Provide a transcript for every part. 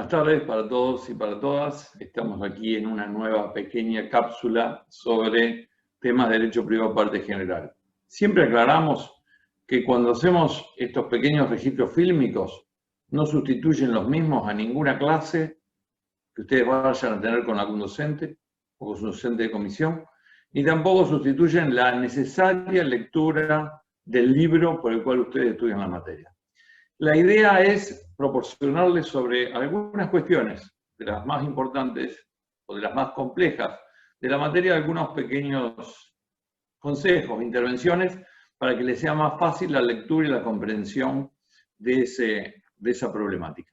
tardes para todos y para todas. Estamos aquí en una nueva pequeña cápsula sobre temas de derecho privado parte general. Siempre aclaramos que cuando hacemos estos pequeños registros fílmicos no sustituyen los mismos a ninguna clase que ustedes vayan a tener con algún docente o con su docente de comisión, ni tampoco sustituyen la necesaria lectura del libro por el cual ustedes estudian la materia. La idea es proporcionarles sobre algunas cuestiones, de las más importantes o de las más complejas de la materia, algunos pequeños consejos, intervenciones, para que les sea más fácil la lectura y la comprensión de esa problemática.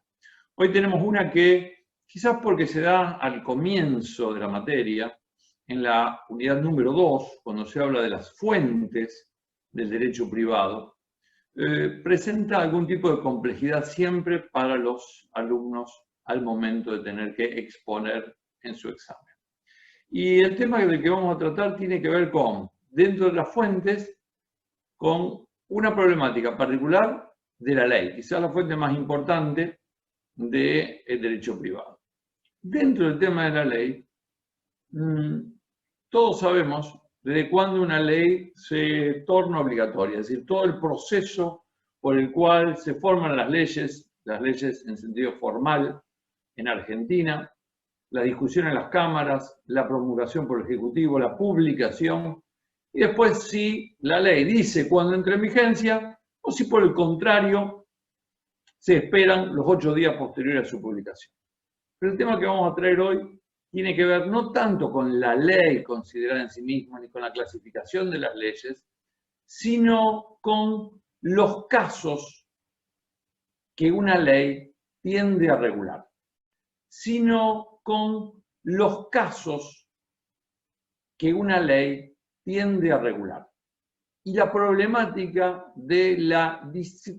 Hoy tenemos una que, quizás porque se da al comienzo de la materia, en la unidad número 2, cuando se habla de las fuentes del derecho privado, presenta algún tipo de complejidad siempre para los alumnos al momento de tener que exponer en su examen. Y el tema del que vamos a tratar tiene que ver con, dentro de las fuentes, con una problemática particular de la ley, quizás la fuente más importante del derecho privado. Dentro del tema de la ley, todos sabemos desde cuándo una ley se torna obligatoria, es decir, todo el proceso por el cual se forman las leyes en sentido formal en Argentina, la discusión en las cámaras, la promulgación por el Ejecutivo, la publicación, y después si la ley dice cuándo entra en vigencia, o si por el contrario se esperan los 8 días posteriores a su publicación. Pero el tema que vamos a traer hoy tiene que ver no tanto con la ley considerada en sí misma, ni con la clasificación de las leyes, sino con los casos que una ley tiende a regular, sino con los casos que una ley tiende a regular y la problemática de la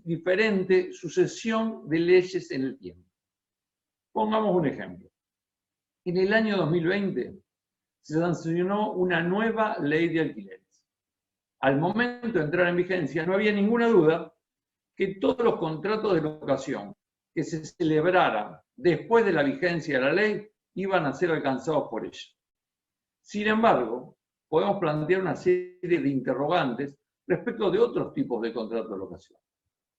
diferente sucesión de leyes en el tiempo. Pongamos un ejemplo. En el año 2020 se sancionó una nueva ley de alquileres. Al momento de entrar en vigencia no había ninguna duda que todos los contratos de locación que se celebraran después de la vigencia de la ley iban a ser alcanzados por ella. Sin embargo, podemos plantear una serie de interrogantes respecto de otros tipos de contratos de locación.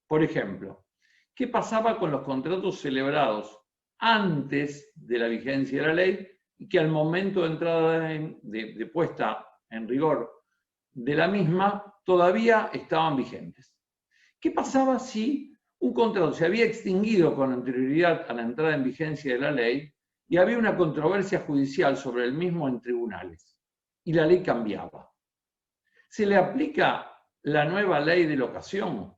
Por ejemplo, ¿qué pasaba con los contratos celebrados antes de la vigencia de la ley y que al momento de entrada de puesta en rigor de la misma todavía estaban vigentes? ¿Qué pasaba si un contrato se había extinguido con anterioridad a la entrada en vigencia de la ley y había una controversia judicial sobre el mismo en tribunales y la ley cambiaba? ¿Se le aplica la nueva ley de locación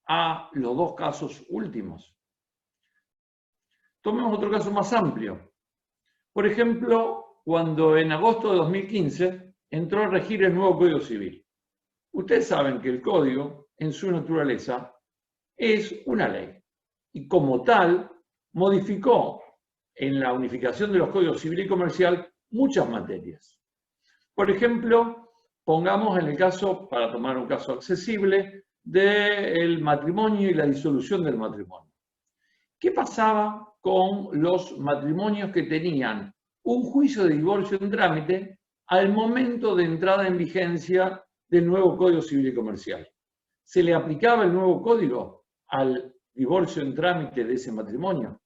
a los dos casos últimos? Tomemos otro caso más amplio. Por ejemplo, cuando en agosto de 2015 entró a regir el nuevo Código Civil. Ustedes saben que el Código, en su naturaleza, es una ley. Y como tal, modificó en la unificación de los Códigos Civil y Comercial muchas materias. Por ejemplo, pongamos en el caso, para tomar un caso accesible, del matrimonio y la disolución del matrimonio. ¿Qué pasaba con los matrimonios que tenían un juicio de divorcio en trámite al momento de entrada en vigencia del nuevo Código Civil y Comercial? ¿Se le aplicaba el nuevo código al divorcio en trámite de ese matrimonio?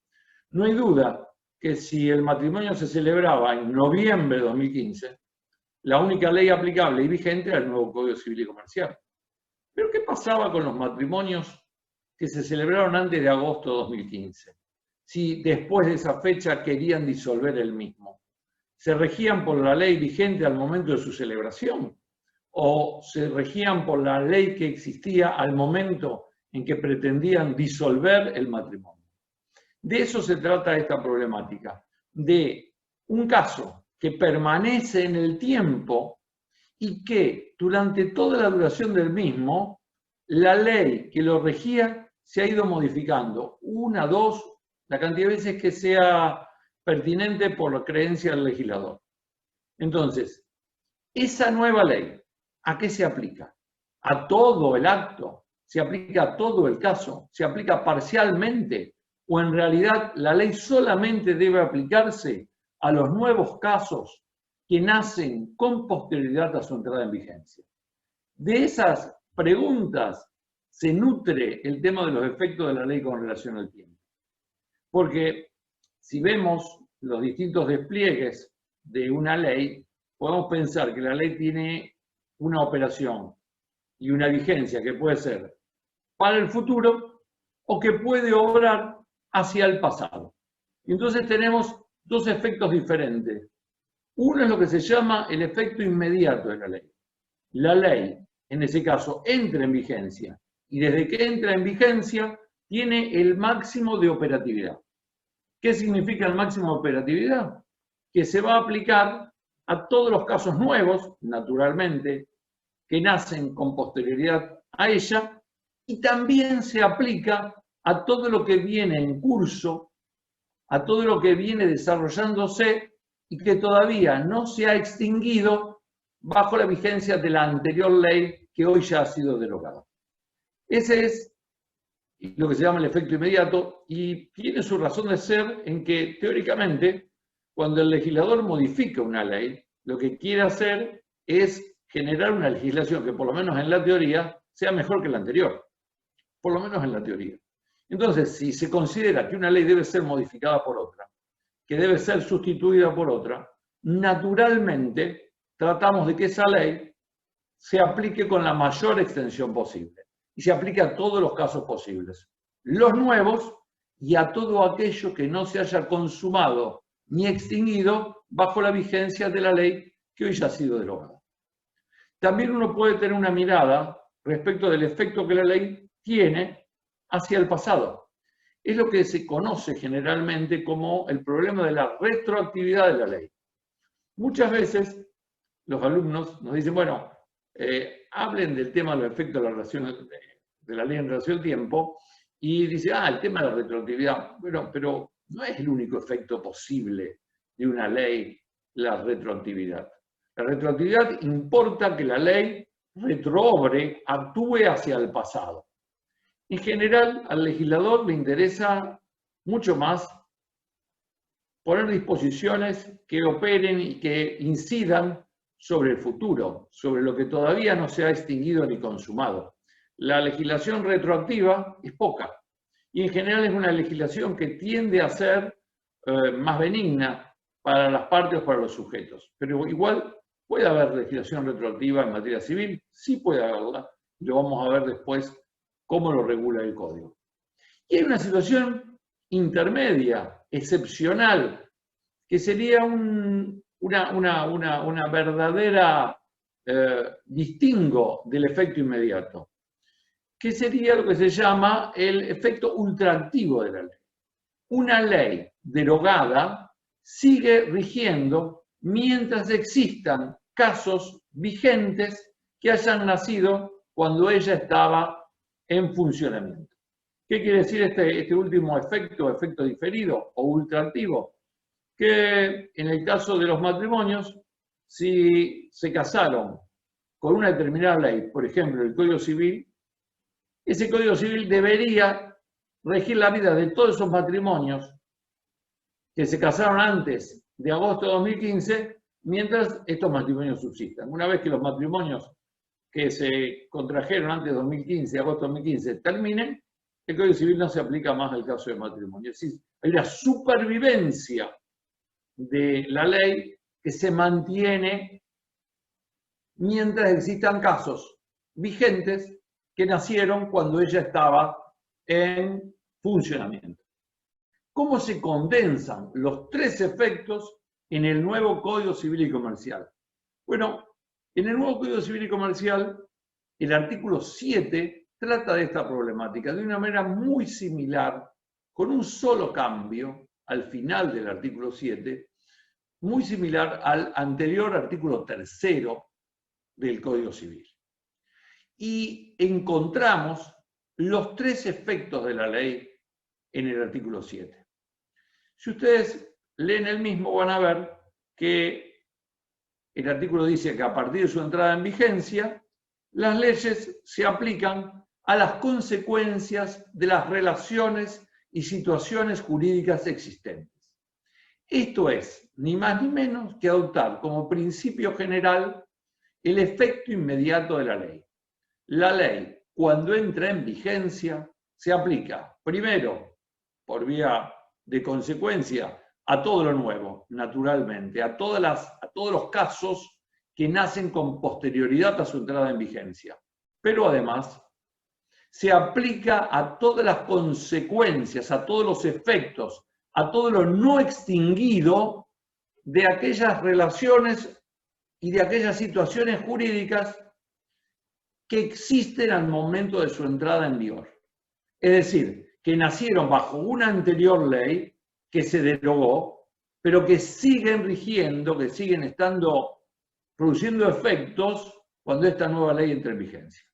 No hay duda que si el matrimonio se celebraba en noviembre de 2015, la única ley aplicable y vigente era el nuevo Código Civil y Comercial. ¿Pero qué pasaba con los matrimonios que se celebraron antes de agosto de 2015? Si después de esa fecha querían disolver el mismo, ¿se regían por la ley vigente al momento de su celebración? ¿O se regían por la ley que existía al momento en que pretendían disolver el matrimonio? De eso se trata esta problemática, de un caso que permanece en el tiempo y que durante toda la duración del mismo, la ley que lo regía se ha ido modificando, una, dos, la cantidad de veces que sea pertinente por la creencia del legislador. Entonces, esa nueva ley, ¿a qué se aplica? ¿A todo el acto? ¿Se aplica a todo el caso? ¿Se aplica parcialmente? ¿O en realidad la ley solamente debe aplicarse a los nuevos casos que nacen con posterioridad a su entrada en vigencia? De esas preguntas se nutre el tema de los efectos de la ley con relación al tiempo. Porque si vemos los distintos despliegues de una ley, podemos pensar que la ley tiene una operación y una vigencia que puede ser para el futuro o que puede obrar hacia el pasado. Entonces tenemos dos efectos diferentes. Uno es lo que se llama el efecto inmediato de la ley. La ley, en ese caso, entra en vigencia y desde que entra en vigencia tiene el máximo de operatividad. ¿Qué significa el máximo de operatividad? Que se va a aplicar a todos los casos nuevos, naturalmente, que nacen con posterioridad a ella, y también se aplica a todo lo que viene en curso, a todo lo que viene desarrollándose y que todavía no se ha extinguido bajo la vigencia de la anterior ley que hoy ya ha sido derogada. Ese es lo que se llama el efecto inmediato y tiene su razón de ser en que teóricamente cuando el legislador modifica una ley, lo que quiere hacer es generar una legislación que por lo menos en la teoría sea mejor que la anterior, por lo menos en la teoría. Entonces, si se considera que una ley debe ser modificada por otra, que debe ser sustituida por otra, naturalmente tratamos de que esa ley se aplique con la mayor extensión posible y se aplique a todos los casos posibles, los nuevos y a todo aquello que no se haya consumado ni extinguido bajo la vigencia de la ley que hoy ya ha sido derogada. También uno puede tener una mirada respecto del efecto que la ley tiene hacia el pasado. Es lo que se conoce generalmente como el problema de la retroactividad de la ley. Muchas veces los alumnos nos dicen, bueno, hablen del tema de los efectos de la relación de la ley en relación al tiempo y dicen, el tema de la retroactividad. Bueno, pero no es el único efecto posible de una ley, la retroactividad. La retroactividad importa que la ley retroobre, actúe hacia el pasado. En general, al legislador le interesa mucho más poner disposiciones que operen y que incidan sobre el futuro, sobre lo que todavía no se ha extinguido ni consumado. La legislación retroactiva es poca y en general es una legislación que tiende a ser más benigna para las partes o para los sujetos. Pero igual puede haber legislación retroactiva en materia civil, sí puede haberla, y lo vamos a ver después cómo lo regula el código. Y hay una situación intermedia, excepcional, que sería una verdadera distingo del efecto inmediato, que sería lo que se llama el efecto ultraactivo de la ley. Una ley derogada sigue rigiendo mientras existan casos vigentes que hayan nacido cuando ella estaba en funcionamiento. ¿Qué quiere decir este último efecto, efecto diferido o ultraactivo? Que en el caso de los matrimonios, si se casaron con una determinada ley, por ejemplo, el Código Civil, ese Código Civil debería regir la vida de todos esos matrimonios que se casaron antes de agosto de 2015, mientras estos matrimonios subsistan. Una vez que los matrimonios que se contrajeron antes de 2015, agosto de 2015, terminen, el Código Civil no se aplica más al caso de matrimonio. Es decir, hay una supervivencia de la ley que se mantiene mientras existan casos vigentes que nacieron cuando ella estaba en funcionamiento. ¿Cómo se condensan los tres efectos en el nuevo Código Civil y Comercial? Bueno, en el nuevo Código Civil y Comercial, el artículo 7 trata de esta problemática de una manera muy similar, con un solo cambio al final del artículo 7, muy similar al anterior artículo 3 del Código Civil. Y encontramos los tres efectos de la ley en el artículo 7. Si ustedes leen el mismo, van a ver que el artículo dice que a partir de su entrada en vigencia, las leyes se aplican a las consecuencias de las relaciones y situaciones jurídicas existentes. Esto es, ni más ni menos que adoptar como principio general el efecto inmediato de la ley. La ley, cuando entra en vigencia, se aplica, primero, por vía de consecuencia, a todo lo nuevo, naturalmente, a todos los casos que nacen con posterioridad a su entrada en vigencia. Pero además, se aplica a todas las consecuencias, a todos los efectos, a todo lo no extinguido de aquellas relaciones y de aquellas situaciones jurídicas que existen al momento de su entrada en vigor. Es decir, que nacieron bajo una anterior ley que se derogó, pero que siguen rigiendo, que siguen produciendo efectos cuando esta nueva ley entra en vigencia.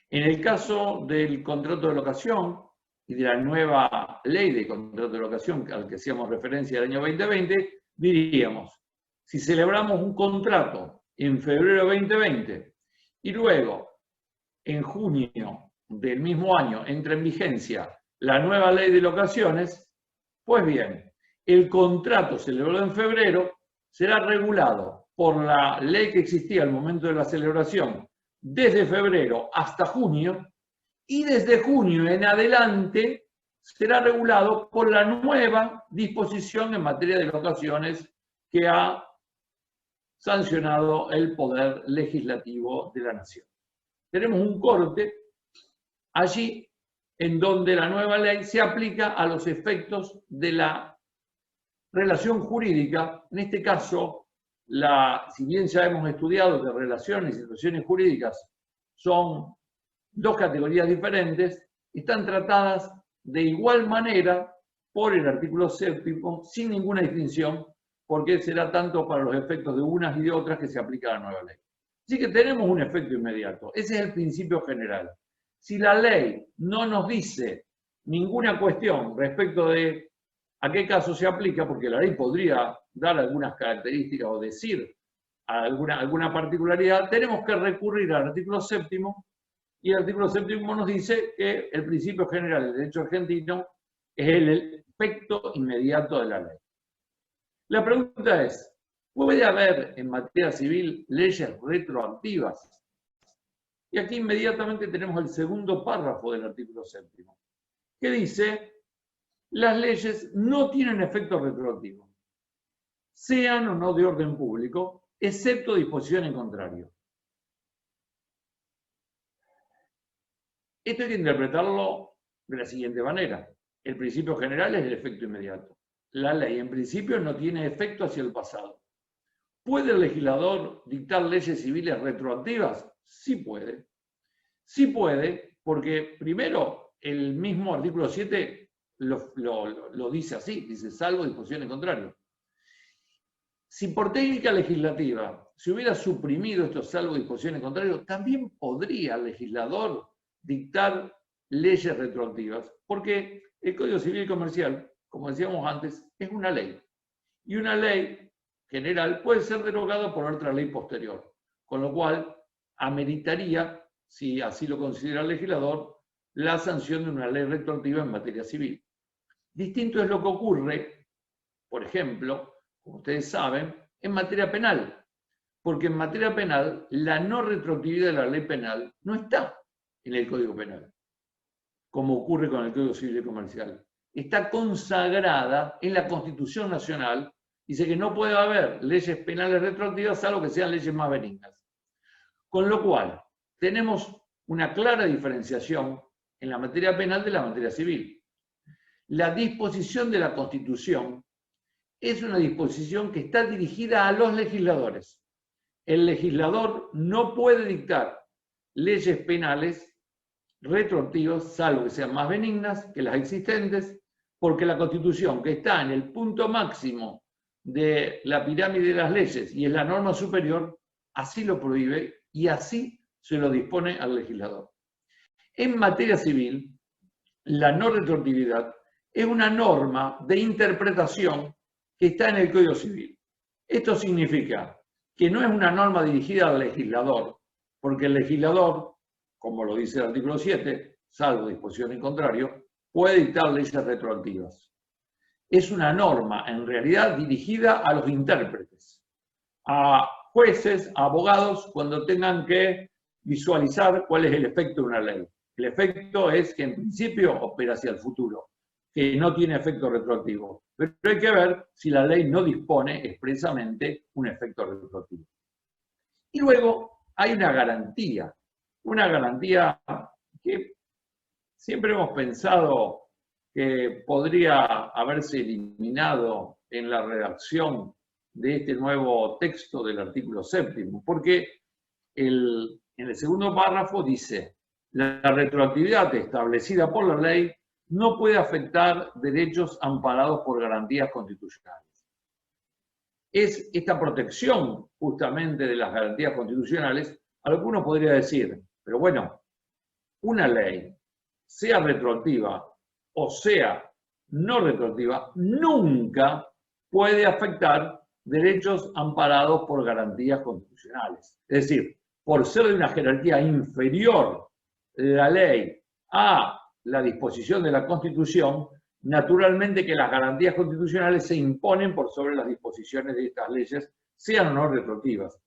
En el caso del contrato de locación y de la nueva ley de contrato de locación al que hacíamos referencia del año 2020, diríamos, si celebramos un contrato en febrero de 2020 y luego en junio del mismo año entra en vigencia la nueva ley de locaciones, pues bien, el contrato celebrado en febrero será regulado por la ley que existía al momento de la celebración desde febrero hasta junio, y desde junio en adelante será regulado por la nueva disposición en materia de locaciones que ha sancionado el Poder Legislativo de la Nación. Tenemos un corte allí en donde la nueva ley se aplica a los efectos de la relación jurídica. En este caso, si bien ya hemos estudiado que relaciones y situaciones jurídicas son dos categorías diferentes, están tratadas de igual manera por el artículo 7º, sin ninguna distinción, porque será tanto para los efectos de unas y de otras que se aplica la nueva ley. Así que tenemos un efecto inmediato. Ese es el principio general. Si la ley no nos dice ninguna cuestión respecto de a qué caso se aplica, porque la ley podría dar algunas características o decir alguna particularidad, tenemos que recurrir al artículo 7º, y el artículo 7º nos dice que el principio general del derecho argentino es el efecto inmediato de la ley. La pregunta es, ¿puede haber en materia civil leyes retroactivas? Y aquí inmediatamente tenemos el segundo párrafo del artículo 7º, que dice, las leyes no tienen efecto retroactivo, sean o no de orden público, excepto disposición en contrario. Esto hay que interpretarlo de la siguiente manera. El principio general es el efecto inmediato. La ley, en principio, no tiene efecto hacia el pasado. ¿Puede el legislador dictar leyes civiles retroactivas? Sí puede. Sí puede, porque primero el mismo artículo 7 lo dice así, dice salvo disposición en contrario. Si por técnica legislativa se hubiera suprimido estos salvo disposición en contrario, también podría el legislador dictar leyes retroactivas, porque el Código Civil y Comercial, como decíamos antes, es una ley. Y una ley general puede ser derogada por otra ley posterior, con lo cual ameritaría, si así lo considera el legislador, la sanción de una ley retroactiva en materia civil. Distinto es lo que ocurre, por ejemplo, como ustedes saben, en materia penal, porque en materia penal la no retroactividad de la ley penal no está en el Código Penal, como ocurre con el Código Civil y Comercial. Está consagrada en la Constitución Nacional, dice que no puede haber leyes penales retroactivas salvo que sean leyes más benignas. Con lo cual, tenemos una clara diferenciación en la materia penal de la materia civil. La disposición de la Constitución es una disposición que está dirigida a los legisladores. El legislador no puede dictar leyes penales retroactivas, salvo que sean más benignas que las existentes, porque la Constitución, que está en el punto máximo de la pirámide de las leyes y es la norma superior, así lo prohíbe y así se lo dispone al legislador. En materia civil, la no retroactividad es una norma de interpretación que está en el Código Civil. Esto significa que no es una norma dirigida al legislador, porque el legislador, como lo dice el artículo 7, salvo disposición en contrario, puede dictar leyes retroactivas. Es una norma, en realidad, dirigida a los intérpretes, a jueces, a abogados, cuando tengan que visualizar cuál es el efecto de una ley. El efecto es que, en principio, opera hacia el futuro, que no tiene efecto retroactivo. Pero hay que ver si la ley no dispone expresamente un efecto retroactivo. Y luego hay una garantía que siempre hemos pensado que podría haberse eliminado en la redacción de este nuevo texto del artículo 7º, porque en el segundo párrafo dice: la retroactividad establecida por la ley no puede afectar derechos amparados por garantías constitucionales. Es esta protección justamente de las garantías constitucionales a lo que uno podría decir, pero bueno, una ley, sea retroactiva o sea no retroactiva, nunca puede afectar derechos amparados por garantías constitucionales. Es decir, por ser de una jerarquía inferior la ley a la disposición de la Constitución, naturalmente que las garantías constitucionales se imponen por sobre las disposiciones de estas leyes, sean o no retroactivas.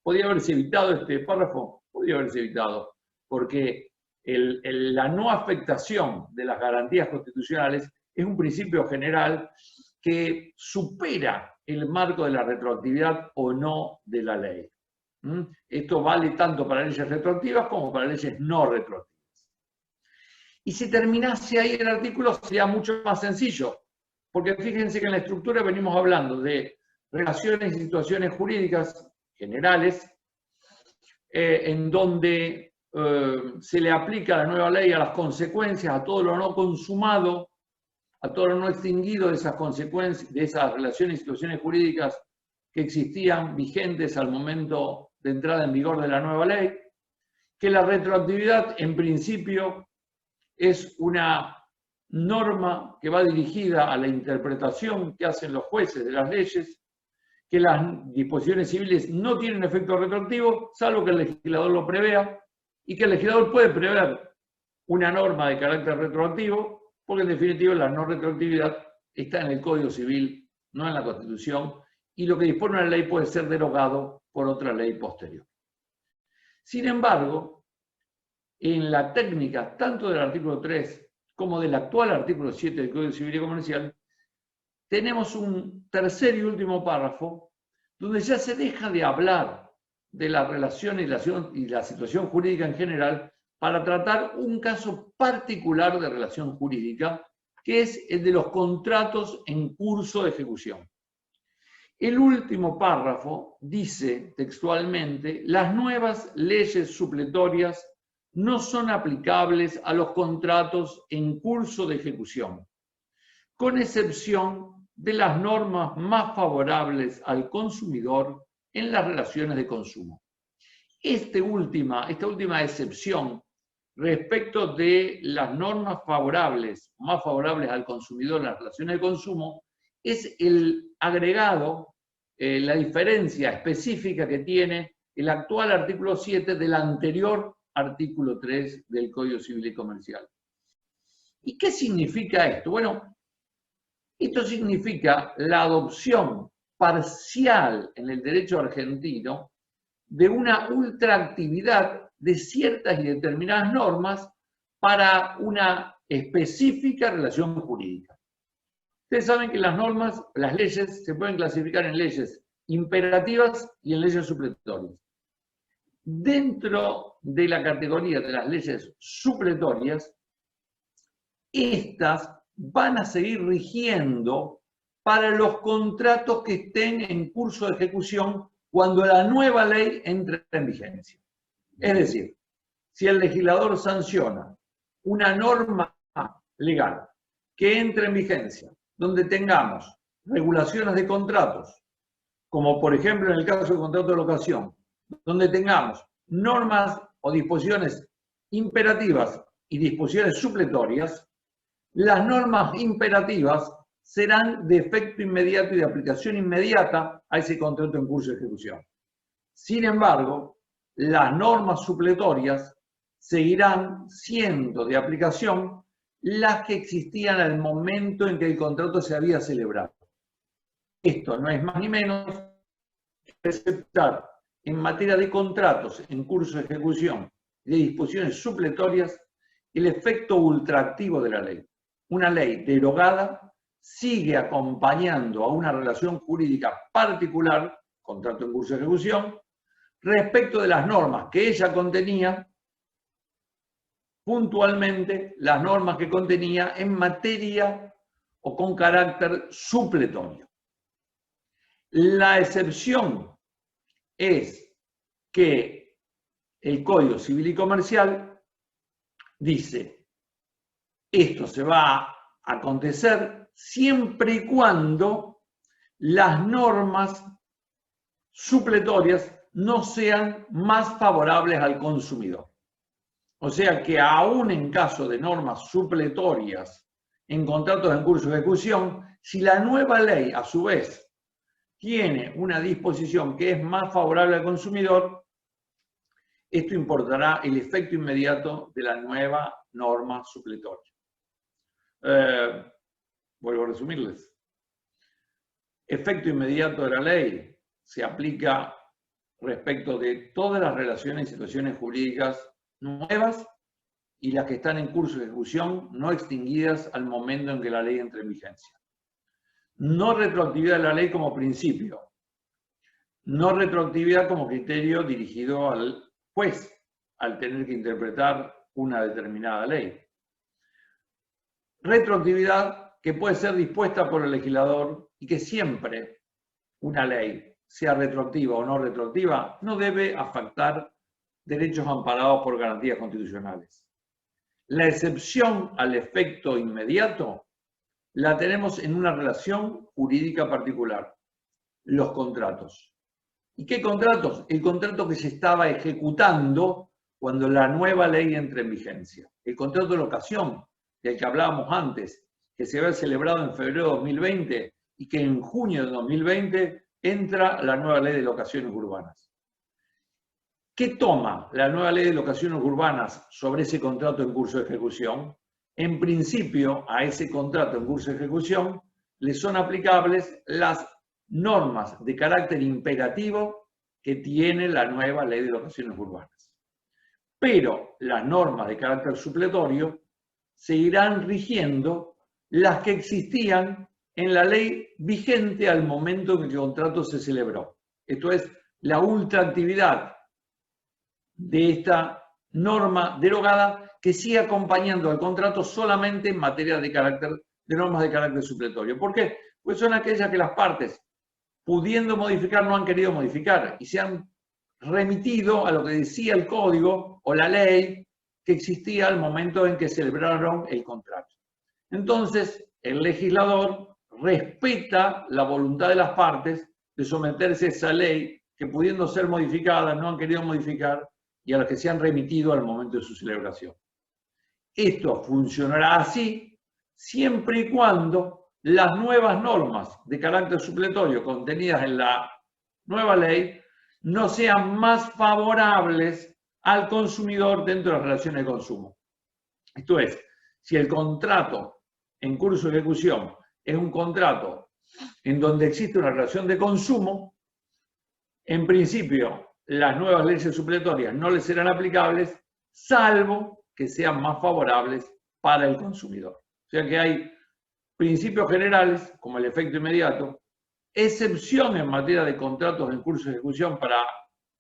¿Podría haberse evitado este párrafo? Podría haberse evitado, porque la no afectación de las garantías constitucionales es un principio general que supera el marco de la retroactividad o no de la ley. Esto vale tanto para leyes retroactivas como para leyes no retroactivas. Y si terminase ahí el artículo sería mucho más sencillo, porque fíjense que en la estructura venimos hablando de relaciones y situaciones jurídicas generales, en donde se le aplica la nueva ley a las consecuencias, a todo lo no consumado, a todo lo no extinguido de esas consecuencias, de esas relaciones y situaciones jurídicas que existían vigentes al momento de entrada en vigor de la nueva ley, que la retroactividad en principio es una norma que va dirigida a la interpretación que hacen los jueces de las leyes, que las disposiciones civiles no tienen efecto retroactivo, salvo que el legislador lo prevea, y que el legislador puede prever una norma de carácter retroactivo, porque en definitiva la no retroactividad está en el Código Civil, no en la Constitución, y lo que dispone una ley puede ser derogado por otra ley posterior. Sin embargo, en la técnica tanto del artículo 3 como del actual artículo 7 del Código Civil y Comercial, tenemos un tercer y último párrafo donde ya se deja de hablar de la relación y la situación jurídica en general para tratar un caso particular de relación jurídica, que es el de los contratos en curso de ejecución. El último párrafo dice textualmente: las nuevas leyes supletorias no son aplicables a los contratos en curso de ejecución, con excepción de las normas más favorables al consumidor en las relaciones de consumo. Esta última excepción respecto de las normas más favorables al consumidor en las relaciones de consumo, es el agregado, la diferencia específica que tiene el actual artículo 7 del anterior artículo 3 del Código Civil y Comercial. ¿Y qué significa esto? Bueno, esto significa la adopción parcial en el derecho argentino de una ultraactividad de ciertas y determinadas normas para una específica relación jurídica. Ustedes saben que las normas, las leyes, se pueden clasificar en leyes imperativas y en leyes supletorias. Dentro de la categoría de las leyes supletorias, estas van a seguir rigiendo para los contratos que estén en curso de ejecución cuando la nueva ley entre en vigencia. Es decir, si el legislador sanciona una norma legal que entre en vigencia, donde tengamos regulaciones de contratos, como por ejemplo en el caso del contrato de locación, donde tengamos normas o disposiciones imperativas y disposiciones supletorias, las normas imperativas serán de efecto inmediato y de aplicación inmediata a ese contrato en curso de ejecución. Sin embargo, las normas supletorias seguirán siendo de aplicación las que existían al momento en que el contrato se había celebrado. Esto no es más ni menos que preceptar en materia de contratos en curso de ejecución y de disposiciones supletorias el efecto ultraactivo de la ley. Una ley derogada sigue acompañando a una relación jurídica particular, contrato en curso de ejecución, respecto de las normas que ella contenía, puntualmente las normas que contenía en materia o con carácter supletorio. La excepción es que el Código Civil y Comercial dice, esto se va a acontecer siempre y cuando las normas supletorias no sean más favorables al consumidor. O sea que aún en caso de normas supletorias en contratos en curso de ejecución, si la nueva ley a su vez tiene una disposición que es más favorable al consumidor, esto importará el efecto inmediato de la nueva norma supletoria. Vuelvo a resumirles. Efecto inmediato de la ley se aplica respecto de todas las relaciones y situaciones jurídicas nuevas y las que están en curso de ejecución no extinguidas al momento en que la ley entre en vigencia. No retroactividad de la ley como principio. No retroactividad como criterio dirigido al juez al tener que interpretar una determinada ley. Retroactividad que puede ser dispuesta por el legislador y que siempre una ley, sea retroactiva o no retroactiva, no debe afectar derechos amparados por garantías constitucionales. La excepción al efecto inmediato la tenemos en una relación jurídica particular, los contratos. ¿Y qué contratos? El contrato que se estaba ejecutando cuando la nueva ley entra en vigencia. El contrato de locación, del que hablábamos antes, que se había celebrado en febrero de 2020 y que en junio de 2020 entra la nueva ley de locaciones urbanas. ¿Qué toma la nueva ley de locaciones urbanas sobre ese contrato en curso de ejecución? En principio, a ese contrato en curso de ejecución le son aplicables las normas de carácter imperativo que tiene la nueva ley de locaciones urbanas. Pero las normas de carácter supletorio seguirán rigiendo las que existían en la ley vigente al momento en que el contrato se celebró. Esto es, la ultraactividad de esta norma derogada que sigue acompañando al contrato solamente en materia de normas de carácter supletorio. ¿Por qué? Pues son aquellas que las partes, pudiendo modificar, no han querido modificar y se han remitido a lo que decía el código o la ley que existía al momento en que celebraron el contrato. Entonces, el legislador respeta la voluntad de las partes de someterse a esa ley que, pudiendo ser modificada, no han querido modificar y a las que se han remitido al momento de su celebración. Esto funcionará así siempre y cuando las nuevas normas de carácter supletorio contenidas en la nueva ley no sean más favorables al consumidor dentro de las relaciones de consumo. Esto es, si el contrato en curso de ejecución es un contrato en donde existe una relación de consumo, en principio las nuevas leyes supletorias no les serán aplicables, salvo que sean más favorables para el consumidor. O sea que hay principios generales, como el efecto inmediato, excepción en materia de contratos en curso de ejecución para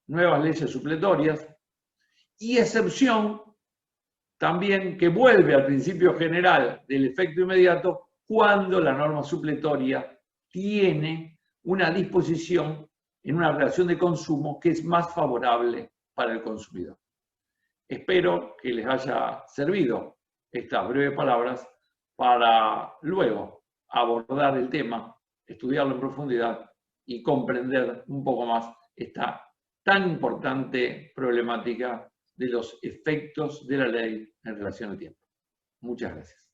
nuevas leyes supletorias, y excepción también que vuelve al principio general del efecto inmediato cuando la norma supletoria tiene una disposición en una relación de consumo que es más favorable para el consumidor. Espero que les haya servido estas breves palabras para luego abordar el tema, estudiarlo en profundidad y comprender un poco más esta tan importante problemática de los efectos de la ley en relación al tiempo. Muchas gracias.